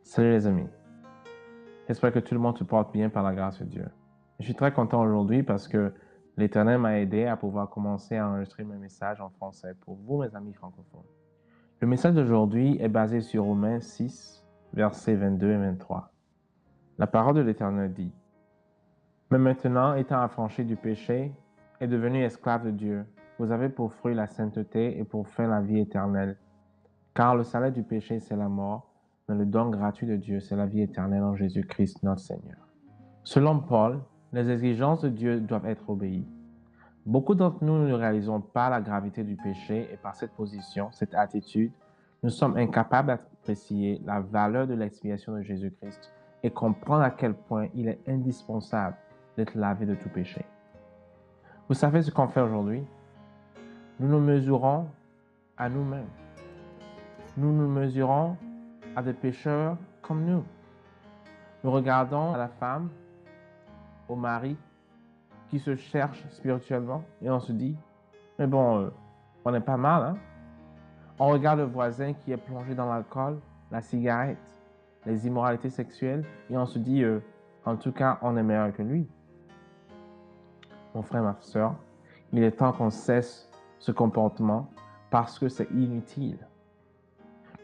Salut les amis, j'espère que tout le monde se porte bien par la grâce de Dieu. Je suis très content aujourd'hui parce que l'Éternel m'a aidé à pouvoir commencer à enregistrer mes messages en français pour vous mes amis francophones. Le message d'aujourd'hui est basé sur Romains 6, versets 22 et 23. La parole de l'Éternel dit: « Mais maintenant, étant affranchis du péché et devenus esclaves de Dieu, vous avez pour fruit la sainteté et pour fin la vie éternelle. Car le salaire du péché, c'est la mort, mais le don gratuit de Dieu, c'est la vie éternelle en Jésus-Christ notre Seigneur. » Selon Paul, les exigences de Dieu doivent être obéies. Beaucoup d'entre nous ne réalisons pas la gravité du péché et par cette position, cette attitude, nous sommes incapables d'apprécier la valeur de l'expiation de Jésus-Christ et comprendre à quel point il est indispensable d'être lavé de tout péché. Vous savez ce qu'on fait aujourd'hui? Nous nous mesurons à nous-mêmes. Nous nous mesurons à des pécheurs comme nous. Nous regardons à la femme, au mari, qui se cherche spirituellement et on se dit, mais bon, on est pas mal, hein? On regarde le voisin qui est plongé dans l'alcool, la cigarette, les immoralités sexuelles et on se dit, en tout cas, on est meilleur que lui. Mon frère, ma soeur, il est temps qu'on cesse ce comportement parce que c'est inutile.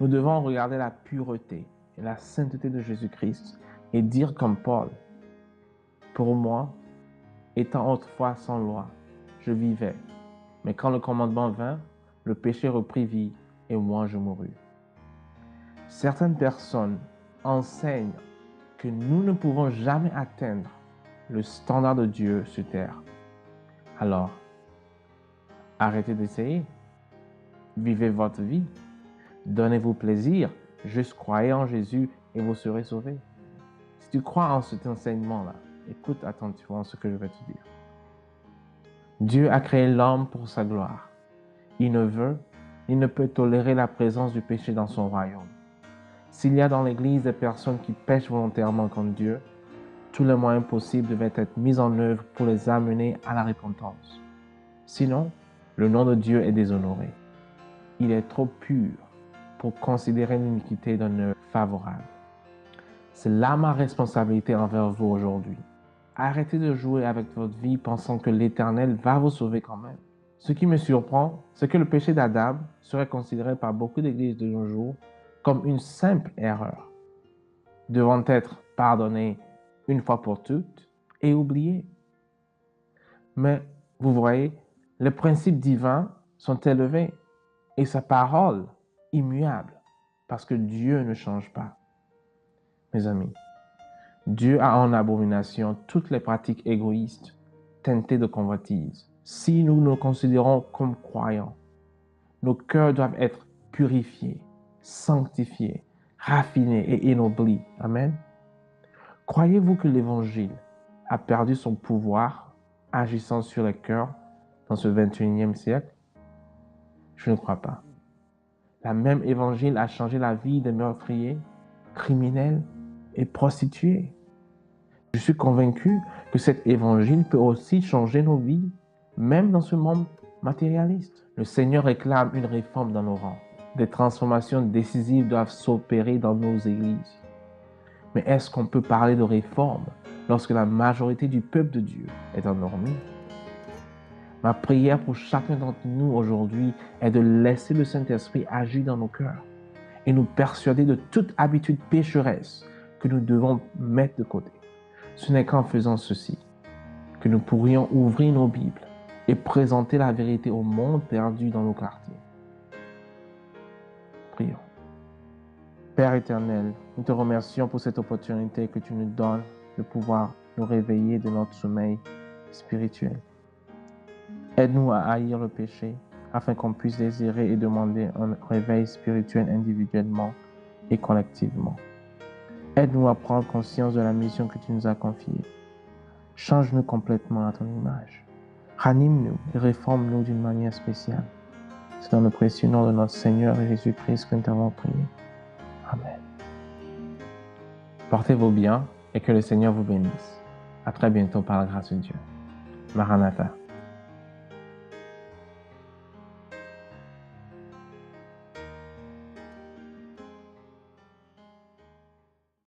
Nous devons regarder la pureté et la sainteté de Jésus-Christ et dire comme Paul, pour moi, étant autrefois sans loi, je vivais, mais quand le commandement vint, le péché reprit vie et moi je mourus. Certaines personnes enseignent que nous ne pouvons jamais atteindre le standard de Dieu sur terre. Alors, arrêtez d'essayer. Vivez votre vie. Donnez-vous plaisir. Juste croyez en Jésus et vous serez sauvés. Si tu crois en cet enseignement-là, écoute attentivement ce que je vais te dire. Dieu a créé l'homme pour sa gloire. Il ne peut tolérer la présence du péché dans son royaume. S'il y a dans l'Église des personnes qui pêchent volontairement contre Dieu, tous les moyens possibles devaient être mis en œuvre pour les amener à la repentance. Sinon, le nom de Dieu est déshonoré. Il est trop pur pour considérer l'iniquité d'un œuvre favorable. C'est là ma responsabilité envers vous aujourd'hui. Arrêtez de jouer avec votre vie pensant que l'Éternel va vous sauver quand même. Ce qui me surprend, c'est que le péché d'Adam serait considéré par beaucoup d'églises de nos jours comme une simple erreur, devant être pardonné une fois pour toutes et oublié. Mais vous voyez, les principes divins sont élevés et sa parole immuable parce que Dieu ne change pas. Mes amis, Dieu a en abomination toutes les pratiques égoïstes, teintées de convoitise. Si nous nous considérons comme croyants, nos cœurs doivent être purifiés, sanctifiés, raffinés et ennoblis. Amen. Croyez-vous que l'Évangile a perdu son pouvoir agissant sur les cœurs dans ce 21e siècle? Je ne crois pas. La même Évangile a changé la vie des meurtriers, criminels et prostituées. Je suis convaincu que cet Évangile peut aussi changer nos vies, même dans ce monde matérialiste. Le Seigneur réclame une réforme dans nos rangs. Des transformations décisives doivent s'opérer dans nos églises. Mais est-ce qu'on peut parler de réforme lorsque la majorité du peuple de Dieu est endormie? Ma prière pour chacun d'entre nous aujourd'hui est de laisser le Saint-Esprit agir dans nos cœurs et nous persuader de toute habitude pécheresse que nous devons mettre de côté. Ce n'est qu'en faisant ceci que nous pourrions ouvrir nos Bibles et présenter la vérité au monde perdu dans nos quartiers. Prions. Père éternel, nous te remercions pour cette opportunité que tu nous donnes de pouvoir nous réveiller de notre sommeil spirituel. Aide-nous à haïr le péché afin qu'on puisse désirer et demander un réveil spirituel individuellement et collectivement. Aide-nous à prendre conscience de la mission que tu nous as confiée. Change-nous complètement à ton image. Ranime-nous et réforme-nous d'une manière spéciale. C'est dans le précieux nom de notre Seigneur Jésus-Christ que nous t'avons prié. Amen. Portez-vous bien et que le Seigneur vous bénisse. À très bientôt par la grâce de Dieu. Maranatha.